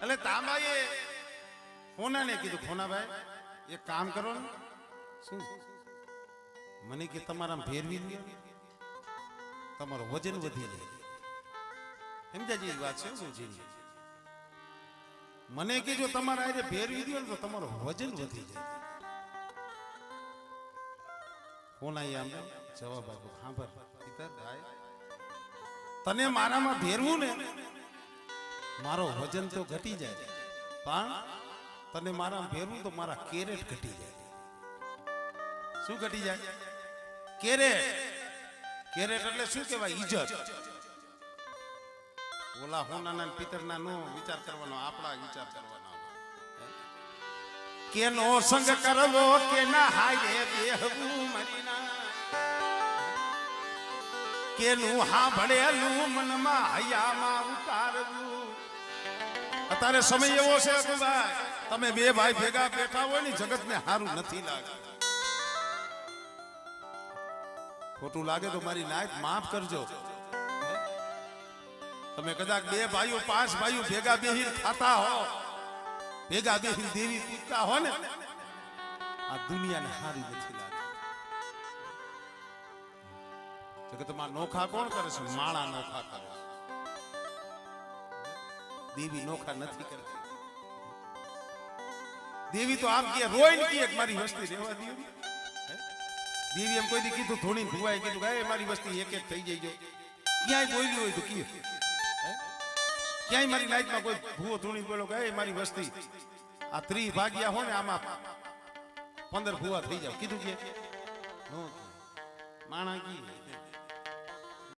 એટલે તાંબાએ ખોનાને કીધું, ખોનાભાઈ એક કામ કરો ને, શું મને કે તમારા ફેરવી દે, તમારું વજન વધી જાય. સમજાજી વાત છે શું છે? મને કે જો તમારા આજે ફેરવી દો ને તો તમારું વજન વધી જાય. કોનાએ આમ જવાબ આપ્યો, સાંભળ તને મારામાં ફેરવું ને મારો વજન તો ઘટી જાય, પણ તને મારામાં ફેરવું તો મારા કેરેટ ઘટી જાય. શું ઘટી જાય? કેરેટ. કેરેટ એટલે શું કહેવાય? ઇજ્જત. ઓલા હોનાના પિતરના નો વિચાર કરવાનો, આપણા વિચાર કરવાનો. કેનો સંગ કરવો કે ના હાય બેહવું મરીના, કેનું હા ભળેલું મનમાં હૈયામાં ઉતારવું. અત્યારે સમય એવો છે કે ભાઈ તમે બે ભાઈ ભેગા બેઠા હોય ને જગતને સારું નથી લાગતું. ખોટું લાગે તો મારી નાયત માફ કરજો. તમે કદાચ બે ભાઈઓ પાંચ ભાઈઓ ભેગા બેહીને ખાતા હો, ભેગા બેહીને દેવી પૂજતા હો ને, આ દુનિયાને સારી નથી લાગતી. જગતમાં નોખા કોણ કરે છે? માળા નોખા કરે છે. દેવી નોખા નથી કરતી. દેવી તો આમ કે રોઈને કહે મારી વસ્તી રહેવા દો. દેવી એમ કોઈ દી કીધું ધોણી ભુવાએ કીધું કે મારી વસ્તી એક એક થઈ જઈજો. ક્યાંય બોલ્યું હોય તો કીએ, ક્યાંય મારી નાઈટમાં કોઈ ભૂવો ધોણી બોલો કે મારી વસ્તી આ 30 ભાગ્યા હોય ને આમાં 15 ભૂવા થઈ જાવ, કીધું કે માણા કી